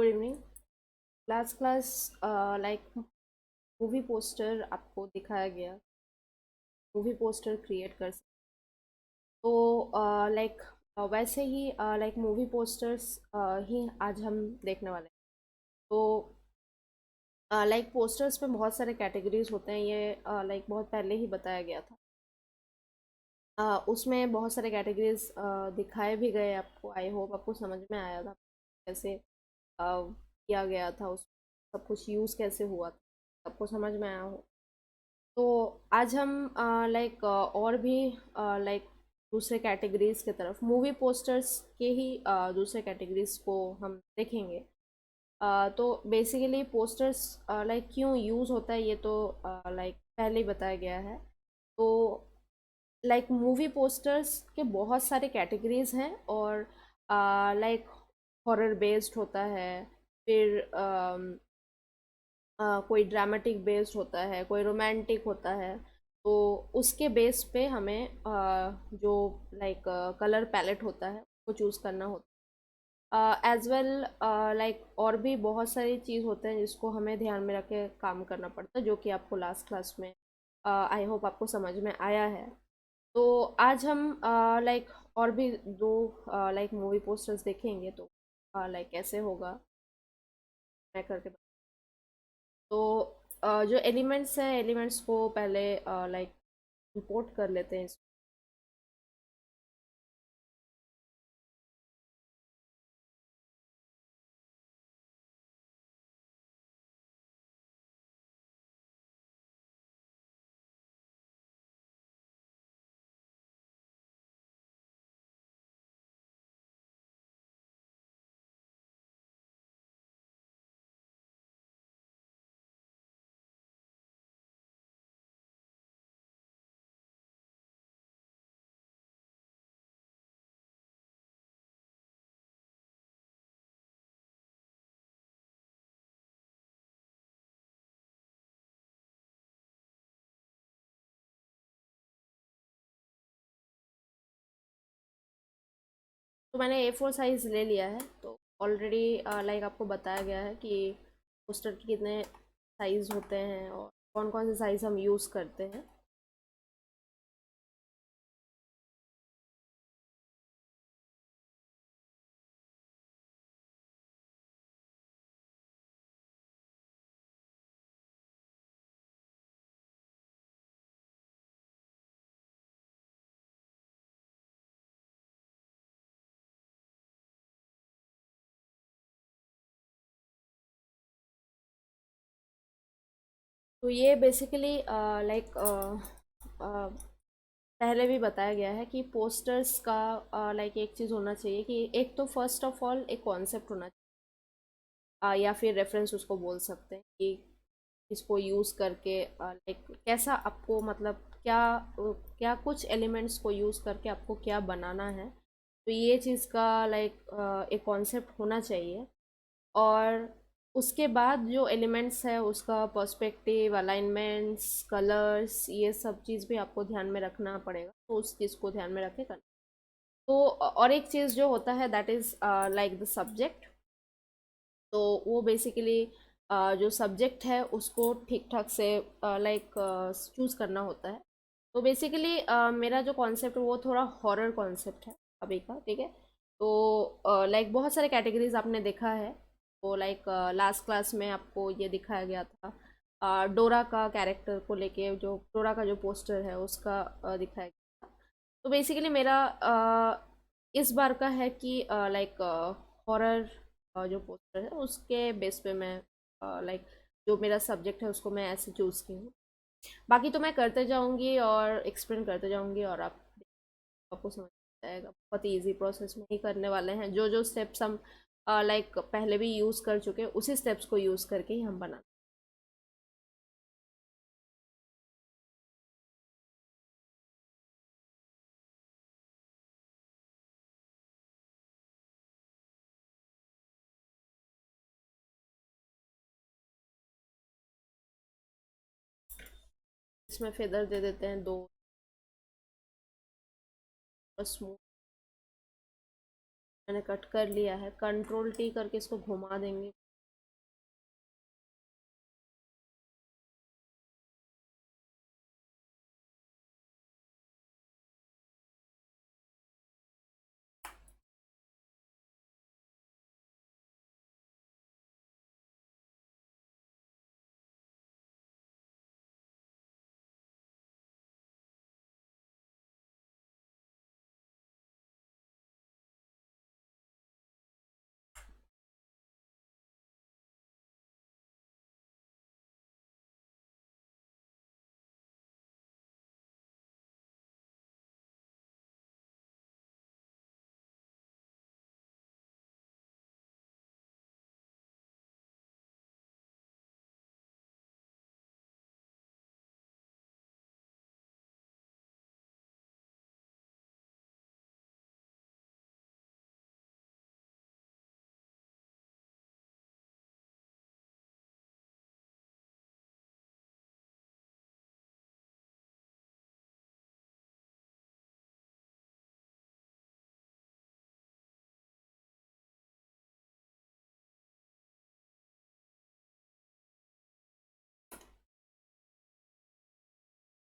Good evening. Class like movie poster आपको दिखाया गया। मूवी पोस्टर क्रिएट कर सकते। तो लाइक वैसे ही लाइक मूवी पोस्टर्स ही आज हम देखने वाले हैं। तो लाइक पोस्टर्स में बहुत सारे कैटेगरीज होते हैं, ये लाइक बहुत पहले ही बताया गया था। उसमें बहुत सारे कैटेगरीज दिखाए भी गए आपको। आई होप आपको समझ में आया था कैसे किया गया था, उस सब कुछ यूज़ कैसे हुआ था, आपको समझ में आया हो। तो आज हम लाइक और भी लाइक दूसरे कैटेगरीज की तरफ, मूवी पोस्टर्स के ही दूसरे कैटेगरीज को हम देखेंगे। तो बेसिकली पोस्टर्स लाइक क्यों यूज़ होता है ये तो लाइक पहले ही बताया गया है। तो लाइक मूवी पोस्टर्स के बहुत सारे कैटेगरीज हैं, और लाइक हॉरर बेस्ड होता है, फिर कोई ड्रामेटिक बेस्ड होता है, कोई रोमांटिक होता है। तो उसके बेस पे हमें जो लाइक कलर पैलेट होता है वो चूज़ करना होता है। एज वेल लाइक और भी बहुत सारी चीज़ होते हैं जिसको हमें ध्यान में रख के काम करना पड़ता है, जो कि आपको लास्ट क्लास में आई होप आपको समझ में आया है। तो आज हम लाइक और भी दो लाइक मूवी पोस्टर्स देखेंगे। तो लाइक कैसे होगा मैं करके तो जो एलिमेंट्स हैं, एलिमेंट्स को पहले लाइक इंपोर्ट कर लेते हैं। तो मैंने A4 साइज़ ले लिया है। तो ऑलरेडी लाइक आपको बताया गया है कि पोस्टर के कितने साइज़ होते हैं और कौन कौन से साइज़ हम यूज़ करते हैं। तो ये बेसिकली लाइक पहले भी बताया गया है कि पोस्टर्स का लाइक एक चीज़ होना चाहिए कि एक तो फर्स्ट ऑफ ऑल एक कॉन्सेप्ट होना चाहिए, या फिर रेफरेंस उसको बोल सकते हैं कि इसको यूज़ करके लाइक कैसा आपको मतलब क्या क्या कुछ एलिमेंट्स को यूज़ करके आपको क्या बनाना है। तो ये चीज़ का लाइक एक कॉन्सेप्ट होना चाहिए। और उसके बाद जो एलिमेंट्स है उसका पर्सपेक्टिव, अलाइनमेंट्स, कलर्स, ये सब चीज़ भी आपको ध्यान में रखना पड़ेगा। तो उस चीज़ को ध्यान में रखे करना। तो और एक चीज़ जो होता है that is like the subject. तो वो बेसिकली जो सब्जेक्ट है उसको ठीक ठाक से लाइक चूज़ करना होता है। तो बेसिकली मेरा जो कॉन्सेप्ट है वो थोड़ा हॉरर कॉन्सेप्ट है अभी का, ठीक है। तो लाइक बहुत सारे कैटेगरीज आपने देखा है। तो लाइक लास्ट क्लास में आपको ये दिखाया गया था, डोरा का कैरेक्टर को लेके, जो डोरा का जो पोस्टर है उसका दिखाया गया था। तो बेसिकली मेरा इस बार का है कि लाइक हॉरर जो पोस्टर है उसके बेस पे मैं लाइक जो मेरा सब्जेक्ट है उसको मैं ऐसे चूज़ की हूँ। बाकी तो मैं करते जाऊँगी और एक्सप्लेन करते जाऊँगी, और आपको समझ में आएगा। बहुत ही ईजी प्रोसेस में ही करने वाले हैं। जो जो स्टेप्स हम लाइक पहले भी यूज़ कर चुके हैं उसी स्टेप्स को यूज़ करके ही हम बना। इसमें फेदर दे देते हैं दो, स्मूथ। मैंने कट कर लिया है, कंट्रोल टी करके इसको घुमा देंगे।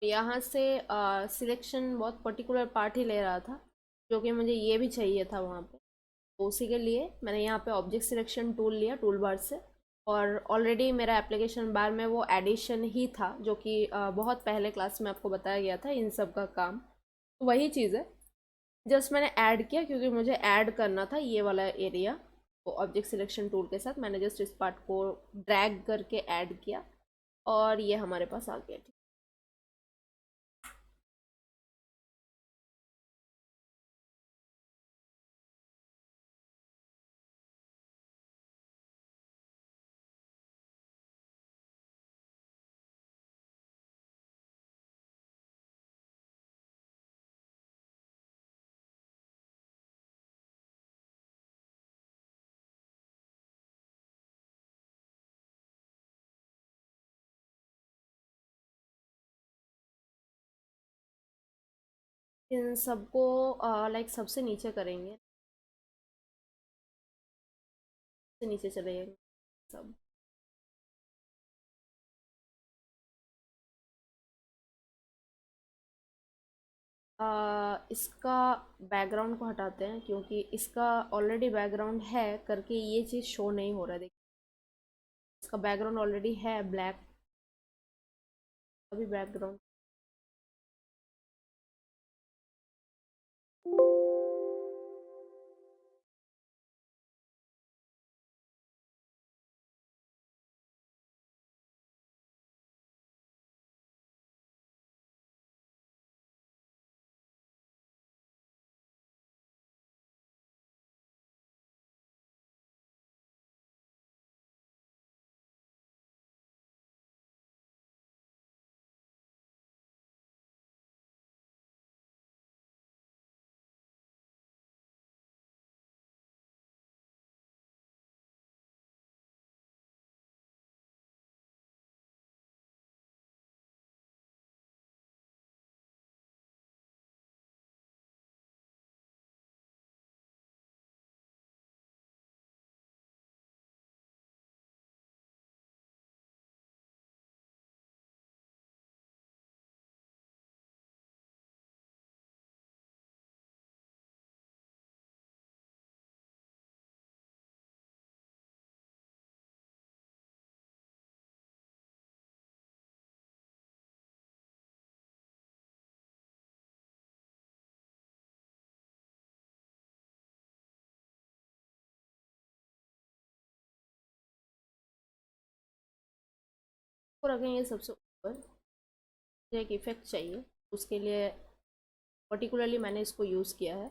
यहाँ से सिलेक्शन बहुत पर्टिकुलर पार्ट ही ले रहा था, जो कि मुझे ये भी चाहिए था वहाँ पे। तो उसी के लिए मैंने यहाँ पे ऑब्जेक्ट सिलेक्शन टूल लिया टूल बार से। और ऑलरेडी मेरा एप्लीकेशन बार में वो एडिशन ही था, जो कि बहुत पहले क्लास में आपको बताया गया था इन सब का काम। तो वही चीज़ है, जस्ट मैंने ऐड किया क्योंकि मुझे ऐड करना था ये वाला एरिया। तो ऑब्जेक्ट सिलेक्शन टूल के साथ मैंने जस्ट इस पार्ट को ड्रैग करके ऐड किया, और ये हमारे पास आ गया। इन सबको लाइक सबसे नीचे करेंगे, सबसे नीचे चले जाएंगे सब। इसका बैकग्राउंड को हटाते हैं, क्योंकि इसका ऑलरेडी बैकग्राउंड है करके ये चीज़ शो नहीं हो रहा है। देखिए, इसका बैकग्राउंड ऑलरेडी है ब्लैक, अभी बैकग्राउंड को रखेंगे सबसे ऊपर। मुझे एक इफेक्ट चाहिए, उसके लिए पर्टिकुलरली मैंने इसको यूज़ किया है।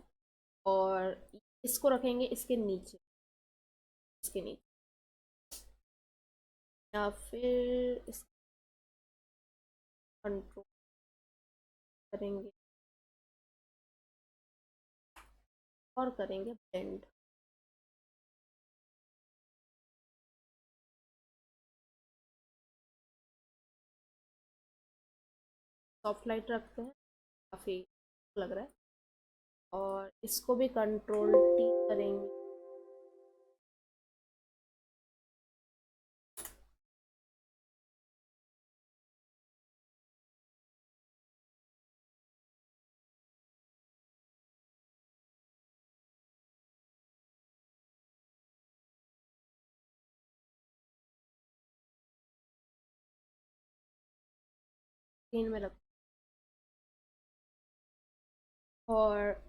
और इसको रखेंगे इसके नीचे, इसके नीचे, या फिर इस कंट्रोल करेंगे और करेंगे ब्लेंड। सॉफ्ट लाइट रखते हैं, काफ़ी लग रहा है। और इसको भी कंट्रोल टी करेंगे। स्क्रीन में रख। और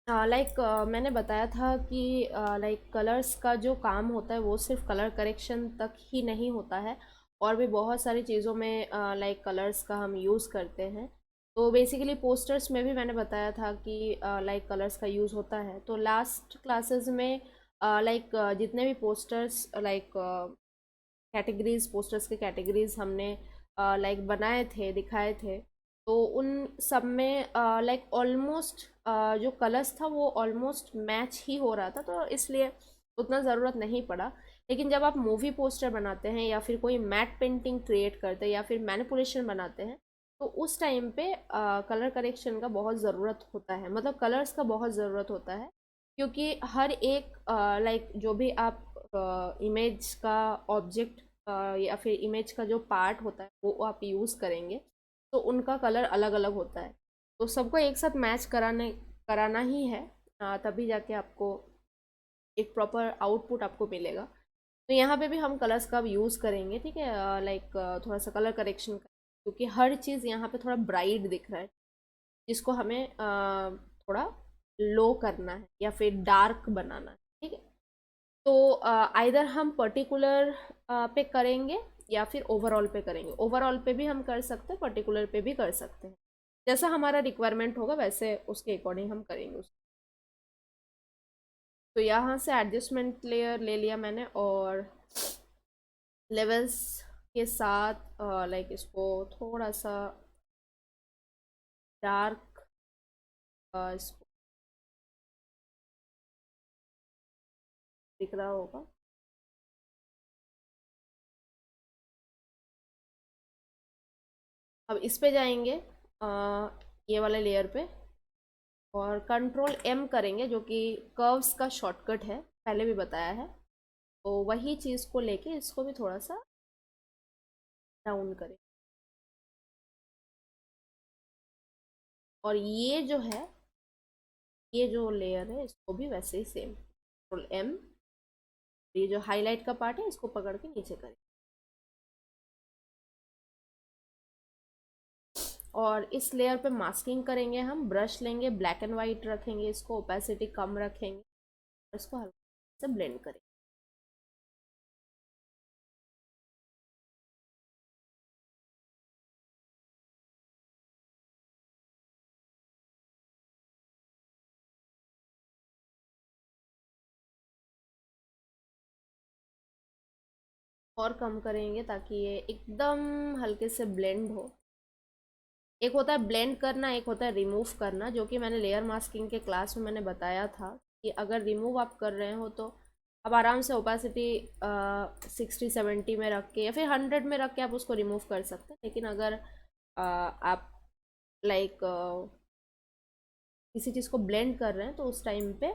लाइक मैंने बताया था कि लाइक कलर्स का जो काम होता है वो सिर्फ कलर करेक्शन तक ही नहीं होता है, और भी बहुत सारी चीज़ों में लाइक कलर्स का हम यूज़ करते हैं। तो बेसिकली पोस्टर्स में भी मैंने बताया था कि लाइक कलर्स का यूज़ होता है। तो लास्ट क्लासेस में लाइक जितने भी पोस्टर्स लाइक कैटेगरीज, पोस्टर्स के कैटेगरीज हमने लाइक बनाए थे, दिखाए थे, तो उन सब में लाइक ऑलमोस्ट जो कलर्स था वो ऑलमोस्ट मैच ही हो रहा था, तो इसलिए उतना ज़रूरत नहीं पड़ा। लेकिन जब आप मूवी पोस्टर बनाते हैं या फिर कोई मैट पेंटिंग क्रिएट करते हैं या फिर मैनिपुलेशन बनाते हैं, तो उस टाइम पे कलर करेक्शन का बहुत ज़रूरत होता है, मतलब कलर्स का बहुत ज़रूरत होता है। क्योंकि हर एक लाइक जो भी आप इमेज का ऑब्जेक्ट या फिर इमेज का जो पार्ट होता है वो आप यूज़ करेंगे, तो उनका कलर अलग अलग होता है। तो सबको एक साथ मैच कराना ही है, तभी जाके आपको एक प्रॉपर आउटपुट आपको मिलेगा। तो यहाँ पे भी हम कलर्स का यूज़ करेंगे, ठीक है, लाइक थोड़ा सा कलर करेक्शन का, क्योंकि हर चीज़ यहाँ पे थोड़ा ब्राइट दिख रहा है, जिसको हमें थोड़ा लो करना है या फिर डार्क बनाना है, ठीक है। तो आइदर हम पर्टिकुलर पे करेंगे या फिर ओवरऑल पे करेंगे। ओवरऑल पे भी हम कर सकते हैं, पर्टिकुलर पे भी कर सकते हैं, जैसा हमारा रिक्वायरमेंट होगा वैसे उसके अकॉर्डिंग हम करेंगे उसको। तो यहाँ से एडजस्टमेंट लेयर ले लिया मैंने, और लेवल्स के साथ लाइक इसको थोड़ा सा डार्क, इसको दिख रहा होगा। अब इस पे जाएंगे, ये वाले लेयर पे, और कंट्रोल एम करेंगे, जो कि कर्व्स का शॉर्टकट है, पहले भी बताया है। तो वही चीज़ को लेके इसको भी थोड़ा सा डाउन करें, और ये जो है, ये जो लेयर है इसको भी वैसे ही सेम कंट्रोल एम, ये जो हाईलाइट का पार्ट है इसको पकड़ के नीचे करें। और इस लेयर पे मास्किंग करेंगे, हम ब्रश लेंगे, ब्लैक एंड वाइट रखेंगे, इसको ओपेसिटी कम रखेंगे, इसको हल्का से ब्लेंड करेंगे। और कम करेंगे ताकि ये एकदम हल्के से ब्लेंड हो। एक होता है ब्लेंड करना, एक होता है रिमूव करना, जो कि मैंने लेयर मास्किंग के क्लास में मैंने बताया था कि अगर रिमूव आप कर रहे हो तो आप आराम से ओपेसिटी 60-70 में रख के या फिर 100 में रख के आप उसको रिमूव कर सकते हैं। लेकिन अगर आप लाइक किसी चीज़ को ब्लेंड कर रहे हैं तो उस टाइम पे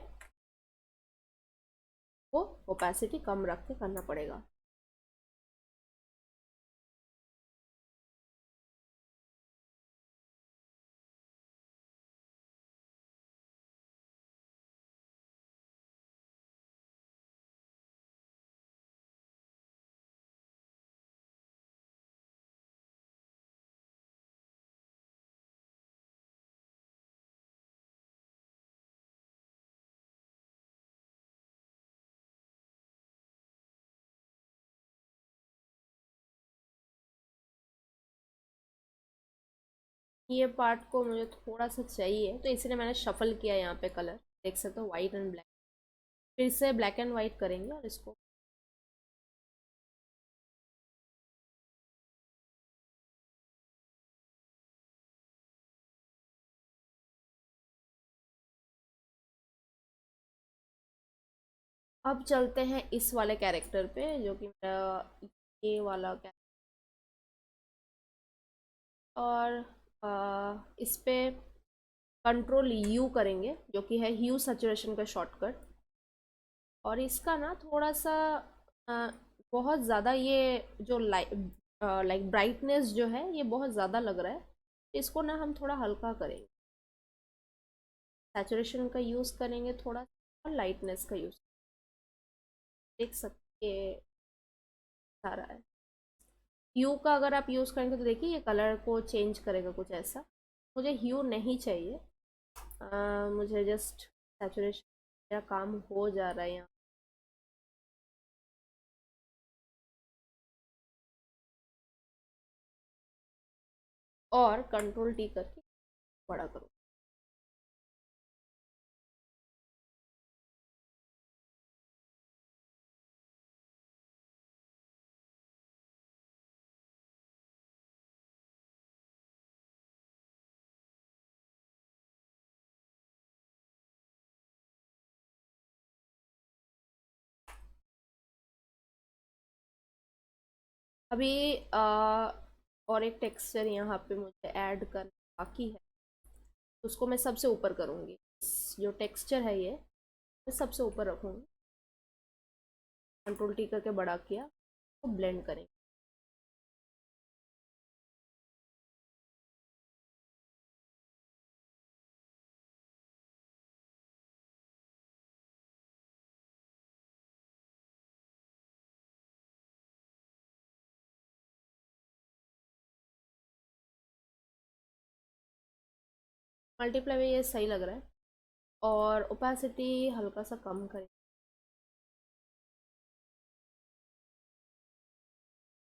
वो ओपेसिटी कम रख के करना पड़ेगा। ये पार्ट को मुझे थोड़ा सा चाहिए, तो इसलिए मैंने शफल किया यहाँ पे कलर, देख सकते हो वाइट एंड ब्लैक। फिर से ब्लैक एंड वाइट करेंगे और इसको अब चलते हैं इस वाले कैरेक्टर पे, जो कि मेरा ये वाला कैरेक्टर। और इस पे कंट्रोल यू करेंगे, जो कि है ह्यू सैचुरेशन का शॉर्टकट। और इसका ना थोड़ा सा अ, बहुत ज़्यादा ये जो लाइक ब्राइटनेस जो है ये बहुत ज़्यादा लग रहा है। इसको ना हम थोड़ा हल्का करेंगे, सैचुरेशन का यूज़ करेंगे थोड़ा, और लाइटनेस का यूज़, देख सकते सारा है। ह्यू का अगर आप यूज़ करेंगे तो देखिए ये कलर को चेंज करेगा कुछ ऐसा। मुझे ह्यू नहीं चाहिए, मुझे जस्ट सैचुरेशन, मेरा काम हो जा रहा है यहाँ। और कंट्रोल टी करके बड़ा करो। अभी और एक टेक्सचर यहाँ पे मुझे ऐड करना बाकी है, उसको मैं सबसे ऊपर करूँगी। जो टेक्सचर है ये मैं सबसे ऊपर रखूँगी, कंट्रोल टी करके बड़ा किया, तो ब्लेंड करेंगे। मल्टीप्लाई में ये सही लग रहा है, और ओपेसिटी हल्का सा कम करें।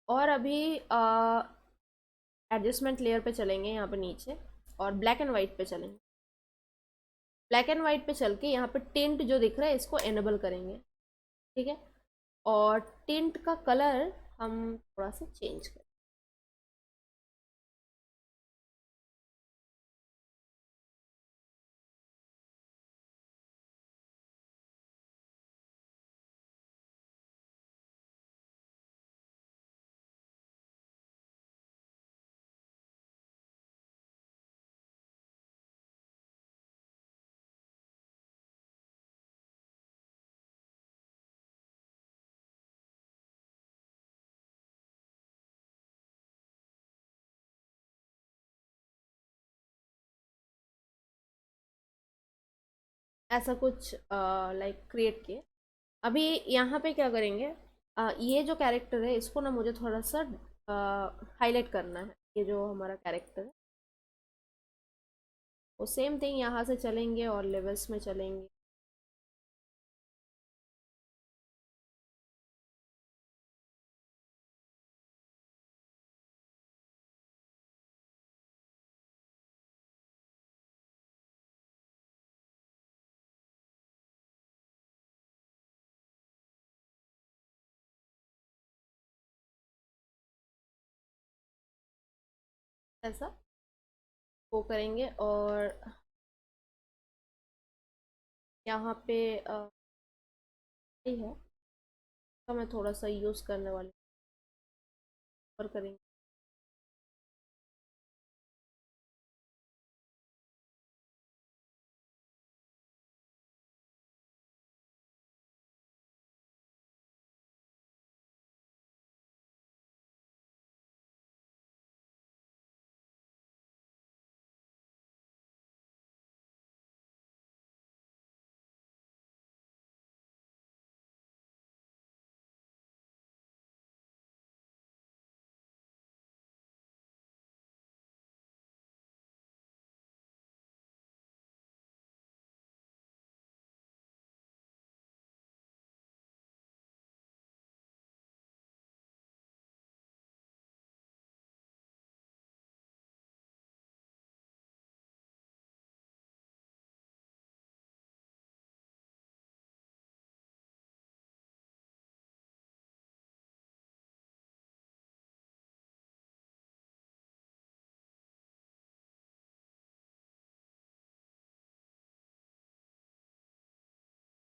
और अभी एडजस्टमेंट लेयर पे चलेंगे यहाँ पे नीचे, और ब्लैक एंड वाइट पे चलेंगे। ब्लैक एंड वाइट पे चल के यहाँ पे टिंट जो दिख रहा है इसको एनेबल करेंगे, ठीक है। और टिंट का कलर हम थोड़ा सा चेंज करें। ऐसा कुछ लाइक क्रिएट किए। अभी यहाँ पे क्या करेंगे, ये जो कैरेक्टर है इसको ना मुझे थोड़ा सा हाईलाइट करना है, ये जो हमारा कैरेक्टर है। वो सेम थिंग यहाँ से चलेंगे और लेवल्स में चलेंगे। ऐसा वो करेंगे, और यहाँ पे ये है तो मैं थोड़ा सा यूज़ करने वाली और करेंगे।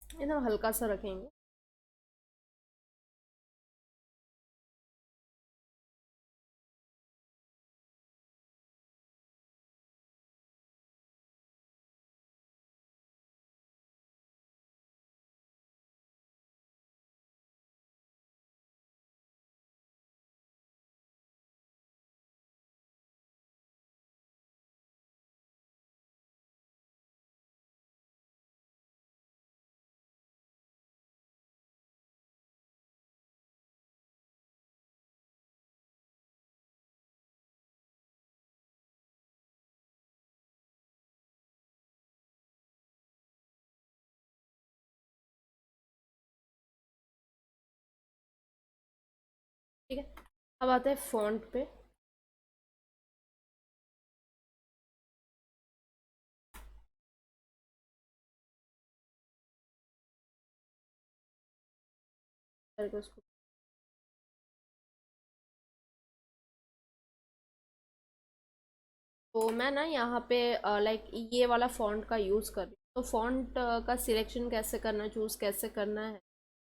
एकदम हल्का सा रखेंगे। ठीक है, अब आते हैं फॉन्ट पे। करके उसको, तो मैं ना यहाँ पे लाइक ये वाला फॉन्ट का यूज़ कर रही हूँ। तो फॉन्ट का सिलेक्शन कैसे करना, चूज़ कैसे करना है,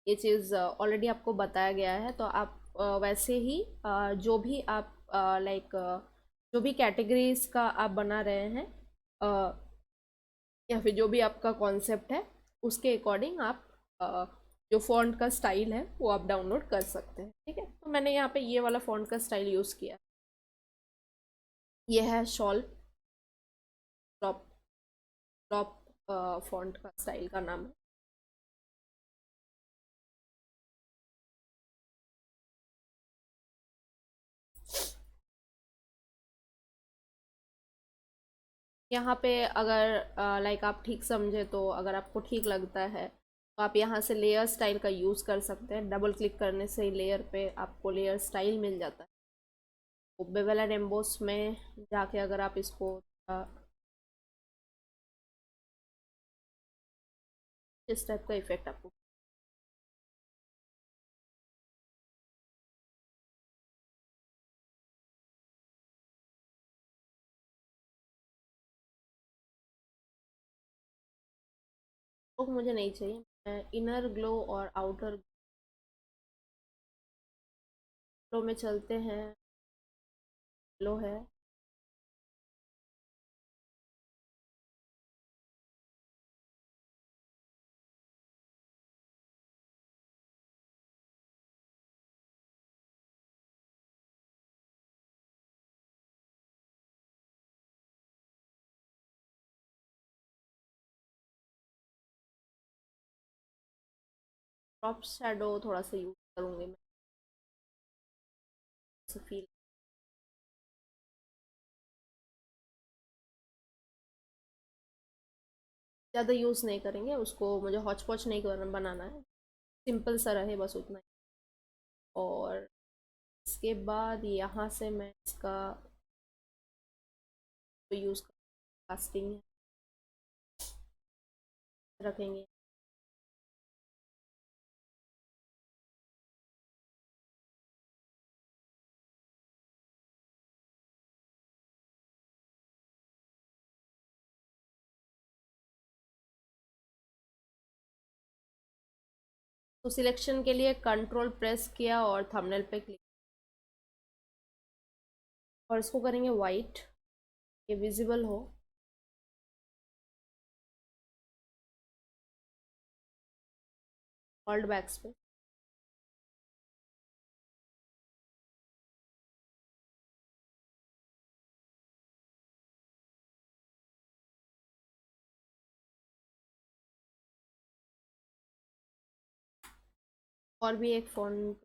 ये चीज़ ऑलरेडी आपको बताया गया है। तो आप वैसे ही जो भी आप लाइक जो भी कैटेगरीज का आप बना रहे हैं, अ, या फिर जो भी आपका कॉन्सेप्ट है, उसके अकॉर्डिंग आप जो फॉन्ट का स्टाइल है वो आप डाउनलोड कर सकते हैं। ठीक है, तो मैंने यहाँ पे ये वाला फॉन्ट का स्टाइल यूज़ किया। ये है शॉल टॉप, टॉप फॉन्ट का स्टाइल का नाम है। यहाँ पे अगर लाइक आप ठीक समझे, तो अगर आपको ठीक लगता है तो आप यहाँ से लेयर स्टाइल का यूज़ कर सकते हैं। डबल क्लिक करने से लेयर पे आपको लेयर स्टाइल मिल जाता है। तो बेवेल एंड एम्बोस में जाके अगर आप इसको इस टाइप का इफेक्ट आपको, तो मुझे नहीं चाहिए। मैं इनर ग्लो और आउटर ग्लो में चलते हैं। ग्लो है, ड्रॉप शैडो थोड़ा सा यूज करूंगी मैं, फील ज़्यादा यूज़ नहीं करेंगे उसको। मुझे हॉच पॉच नहीं बनाना है, सिंपल सा रहे बस उतना ही। और इसके बाद यहाँ से मैं इसका यूज़ कास्टिंग रखेंगे। तो सिलेक्शन के लिए कंट्रोल प्रेस किया और थंबनेल पे क्लिक, और इसको करेंगे वाइट, ये विजिबल हो। ऑल्ट बैक्स पे, और भी एक फ़ॉन्ट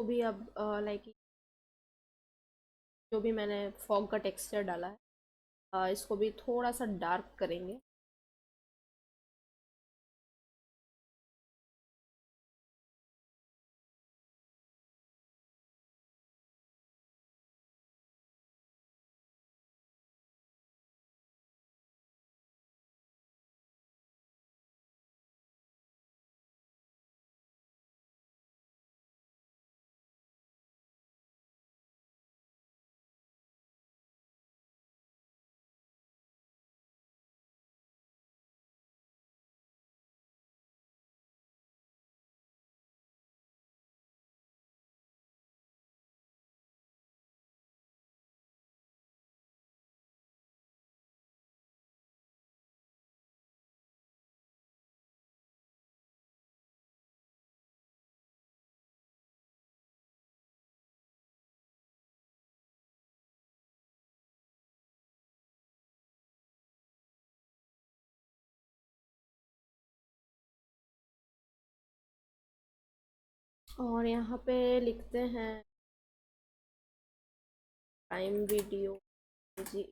तो भी अब लाइक जो भी मैंने फॉग का टेक्सचर डाला है, इसको भी थोड़ा सा डार्क करेंगे। और यहाँ पे लिखते हैं प्राइम वीडियो जी।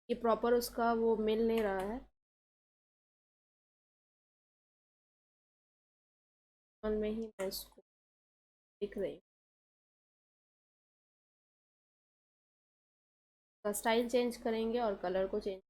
ये प्रॉपर उसका वो मिल नहीं रहा है, मन में ही मैं इसको लिख रही हूँ। स्टाइल चेंज करेंगे और कलर को चेंज।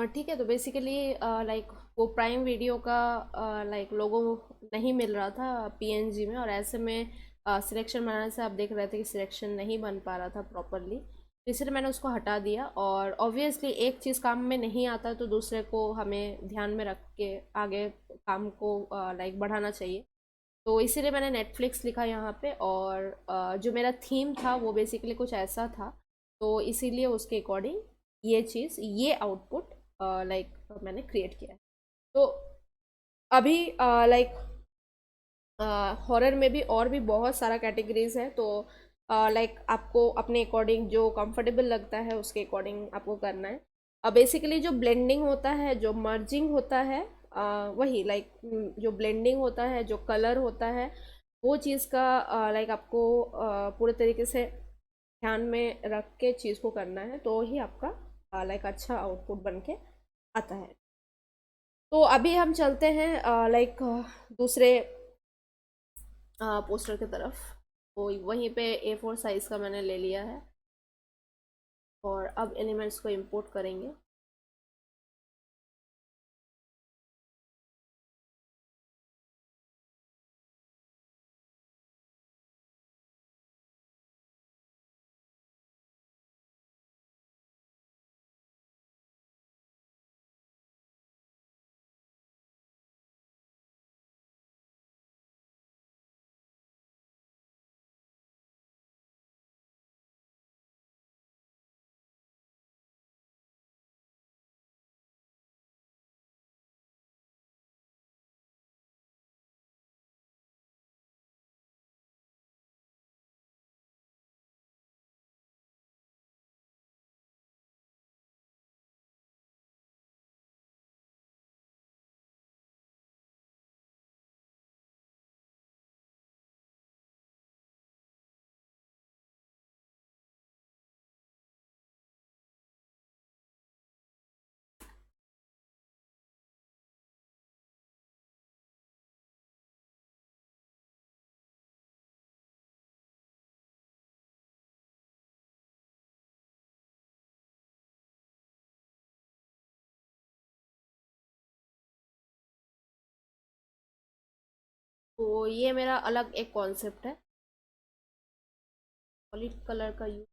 ठीक है, तो बेसिकली लाइक वो प्राइम वीडियो का लाइक लोगो नहीं मिल रहा था पीएनजी में, और ऐसे में सिलेक्शन बनाने से आप देख रहे थे कि सिलेक्शन नहीं बन पा रहा था प्रॉपरली, तो इसलिए मैंने उसको हटा दिया। और ऑब्वियसली एक चीज़ काम में नहीं आता तो दूसरे को हमें ध्यान में रख के आगे काम को लाइक बढ़ाना चाहिए। तो इसीलिए मैंने नेटफ्लिक्स लिखा यहाँ पे, और जो मेरा थीम था वो बेसिकली कुछ ऐसा था, तो इसीलिए उसके अकॉर्डिंग ये चीज़, ये आउटपुट लाइक मैंने क्रिएट किया है। तो अभी लाइक हॉरर में भी और भी बहुत सारा कैटेगरीज है, तो लाइक आपको अपने अकॉर्डिंग जो कंफर्टेबल लगता है उसके अकॉर्डिंग आपको करना है। बेसिकली जो ब्लेंडिंग होता है, जो मर्जिंग होता है, वही लाइक जो ब्लेंडिंग होता है, जो कलर होता है, वो चीज़ का लाइक आपको पूरे तरीके से ध्यान में रख के चीज़ को करना है, तो ही आपका लाइक अच्छा आउटपुट बन के आता है। तो अभी हम चलते हैं लाइक दूसरे पोस्टर की तरफ। तो वहीं पे A4 साइज़ का मैंने ले लिया है, और अब एलिमेंट्स को इंपोर्ट करेंगे। तो ये मेरा अलग एक कॉन्सेप्ट है, सॉलिड कलर का यूज।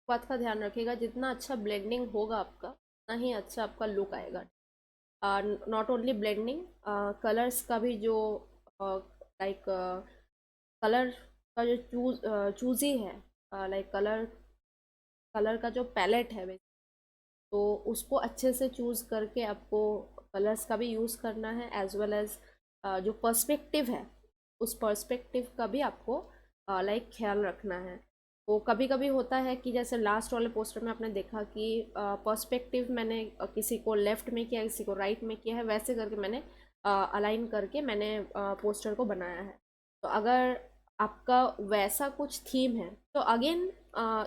बात का ध्यान रखिएगा, जितना अच्छा ब्लेंडिंग होगा आपका उतना ही अच्छा आपका लुक आएगा। नॉट ओनली ब्लेंडिंग, कलर्स का भी जो लाइक कलर का जो चूजी है, लाइक कलर कलर का जो पैलेट है, तो उसको अच्छे से चूज़ करके आपको कलर्स का भी यूज़ करना है, एज वेल एज जो पर्सपेक्टिव है उस पर्सपेक्टिव का भी आपको लाइक ख्याल रखना है। तो कभी कभी होता है कि जैसे लास्ट वाले पोस्टर में आपने देखा कि पर्सपेक्टिव मैंने किसी को लेफ्ट में किया, किसी को राइट में किया है, वैसे करके मैंने अलाइन करके मैंने पोस्टर को बनाया है। तो अगर आपका वैसा कुछ थीम है तो अगेन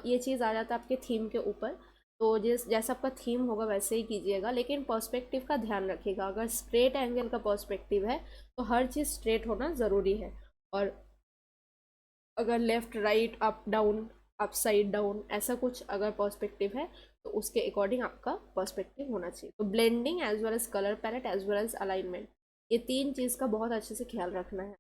ये चीज़ आ जाता है आपके थीम के ऊपर। तो जिस जैसा आपका थीम होगा वैसे ही कीजिएगा, लेकिन पर्सपेक्टिव का ध्यान रखिएगा। अगर स्ट्रेट एंगल का पर्सपेक्टिव है तो हर चीज़ स्ट्रेट होना ज़रूरी है, और अगर left right up down upside down ऐसा कुछ अगर पर्सपेक्टिव है तो उसके अकॉर्डिंग आपका पर्सपेक्टिव होना चाहिए। तो blending as well as colour palette as well as alignment, ये तीन चीज़ का बहुत अच्छे से ख्याल रखना है।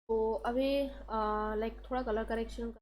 तो अभी लाइक थोड़ा कलर करेक्शन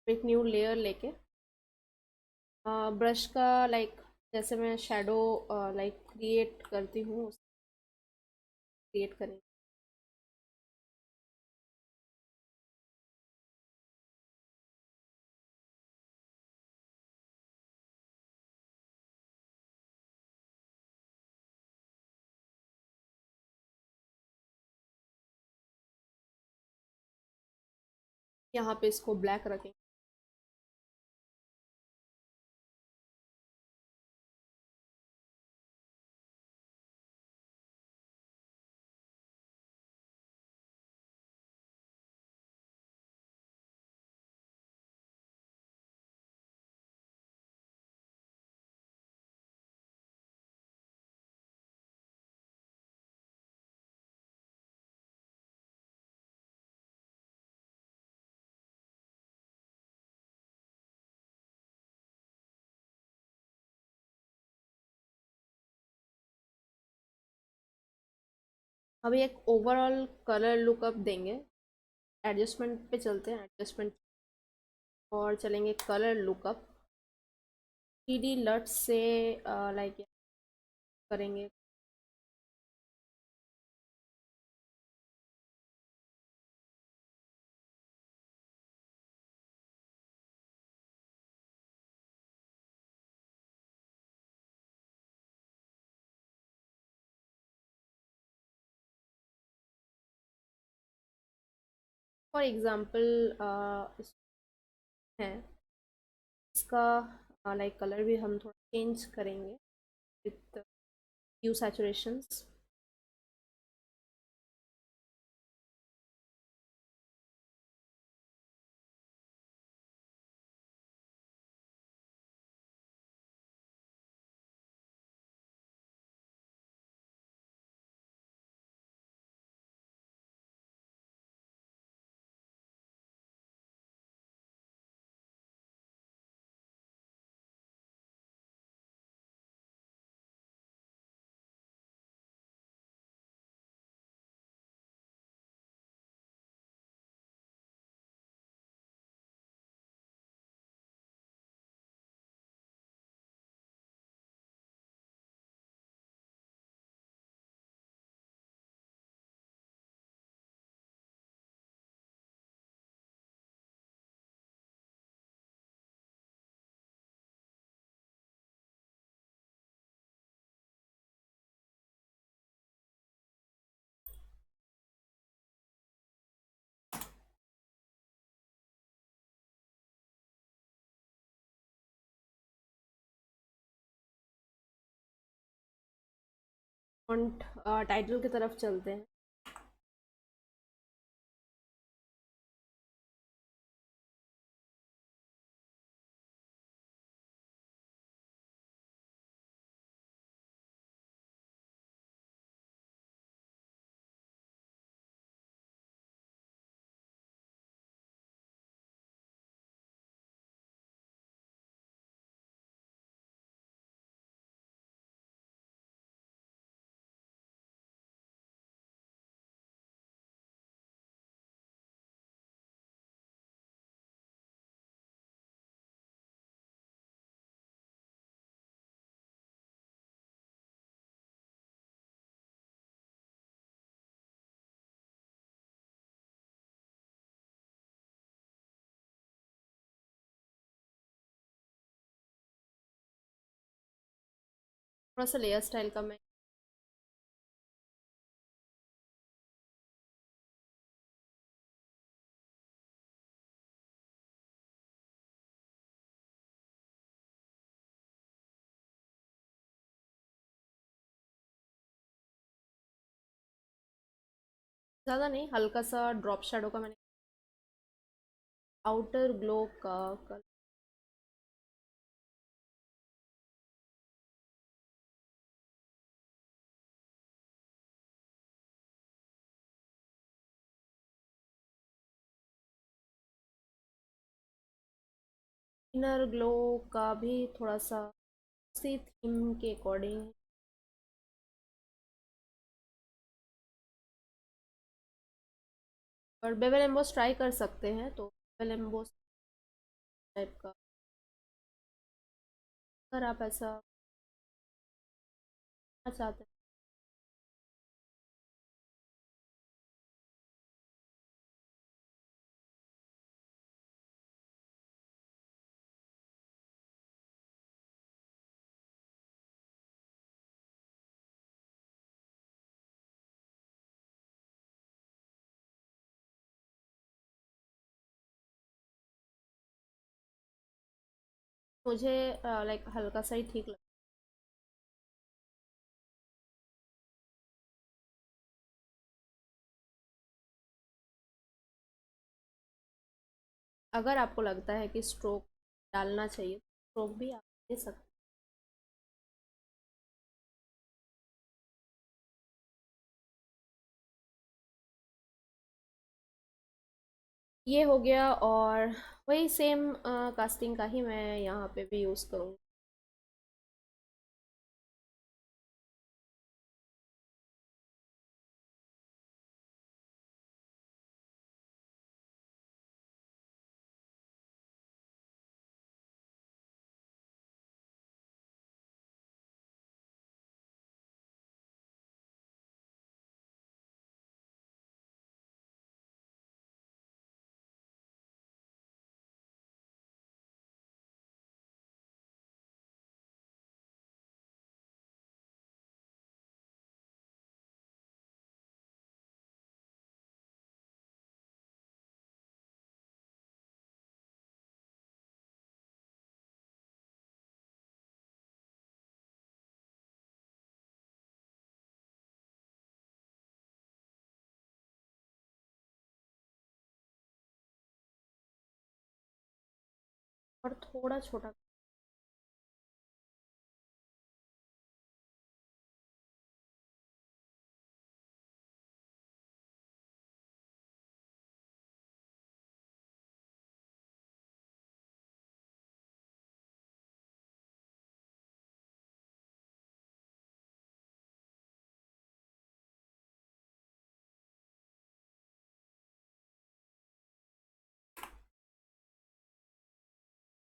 एक न्यू लेयर लेके ब्रश का लाइक जैसे मैं शेडो लाइक क्रिएट करती हूँ, क्रिएट करेंगे। यहाँ पे इसको ब्लैक रखेंगे। अभी एक ओवरऑल कलर लुकअप देंगे। एडजस्टमेंट पे चलते हैं, एडजस्टमेंट और चलेंगे कलर लुकअप। 3D लट से लाइक करेंगे। फॉर एग्जांपल है इसका लाइक कलर भी हम थोड़ा चेंज करेंगे विथ ह्यू सैचुरेशंस। फॉन्ट टाइटल की तरफ चलते हैं। थोड़ा सा लेयर स्टाइल का मैं ज़्यादा नहीं, हल्का सा ड्रॉप शेडो का मैंने आउटर ग्लो का इनर ग्लो का भी थोड़ा सा उसी थीम के अकॉर्डिंग। और बेबल एम्बोस ट्राई कर सकते हैं, तो बेबल एम्बोस टाइप का, अगर आप ऐसा करना चाहते हैं। मुझे लाइक हल्का सा ही ठीक लगता है। अगर आपको लगता है कि स्ट्रोक डालना चाहिए, स्ट्रोक भी आप दे सकते हैं। ये हो गया, और वही सेम कास्टिंग का ही मैं यहाँ पे भी यूज़ करूँगी। और थोड़ा छोटा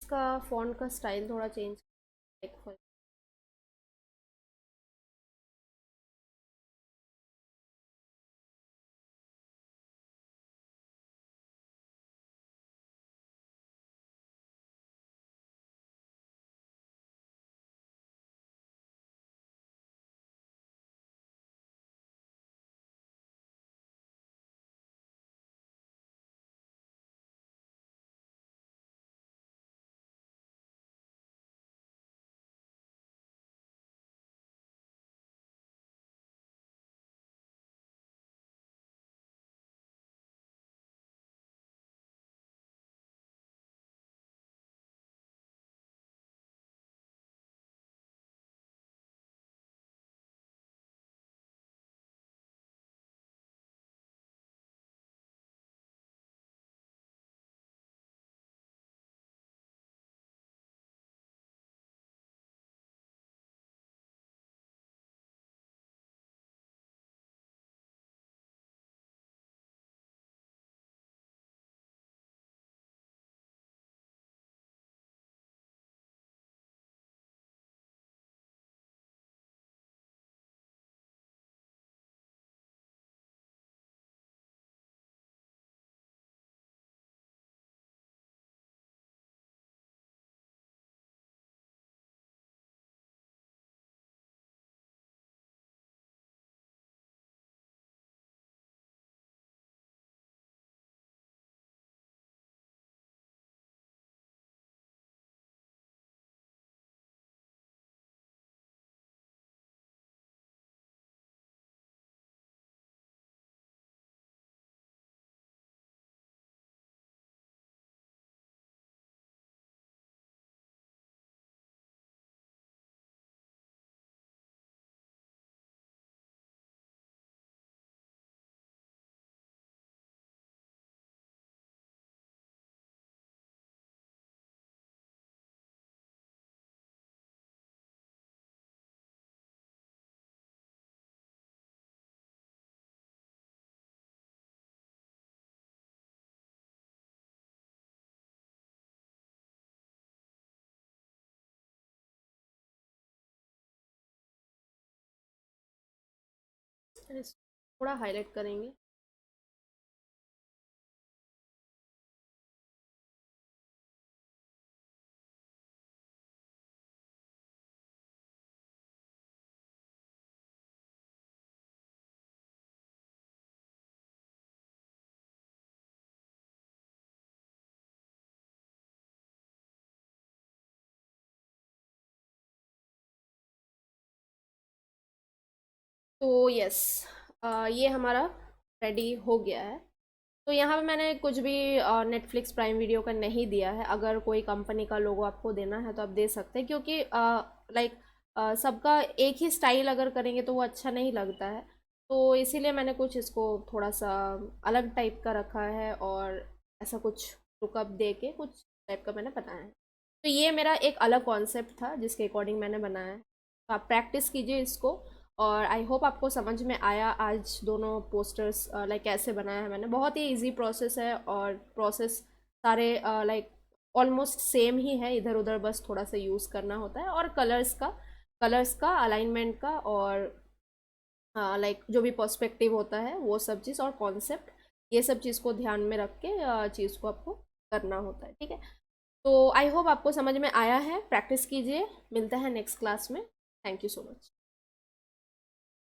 इसका फ़ॉन्ट का स्टाइल थोड़ा चेंज थोड़ा हाईलाइट करेंगे। तो यस, ये हमारा रेडी हो गया है। तो यहाँ पे मैंने कुछ भी नेटफ्लिक्स प्राइम वीडियो का नहीं दिया है। अगर कोई कंपनी का लोगो आपको देना है तो आप दे सकते हैं, क्योंकि लाइक सबका एक ही स्टाइल अगर करेंगे तो वो अच्छा नहीं लगता है। तो इसीलिए मैंने कुछ इसको थोड़ा सा अलग टाइप का रखा है, और ऐसा कुछ लुकअप दे के कुछ टाइप का मैंने बनाया है। तो ये मेरा एक अलग कॉन्सेप्ट था जिसके अकॉर्डिंग मैंने बनाया है। तो आप प्रैक्टिस कीजिए इसको, और आई होप आपको समझ में आया आज दोनों पोस्टर्स लाइक कैसे बनाया है मैंने। बहुत ही इजी प्रोसेस है, और प्रोसेस सारे लाइक ऑलमोस्ट सेम ही है, इधर उधर बस थोड़ा सा यूज़ करना होता है। और कलर्स का अलाइनमेंट का, और लाइक जो भी पर्सपेक्टिव होता है वो सब चीज़, और कॉन्सेप्ट, ये सब चीज़ को ध्यान में रख के चीज़ को आपको करना होता है। ठीक है, तो आई होप आपको समझ में आया है। प्रैक्टिस कीजिए, मिलता है नेक्स्ट क्लास में। Thank you so much.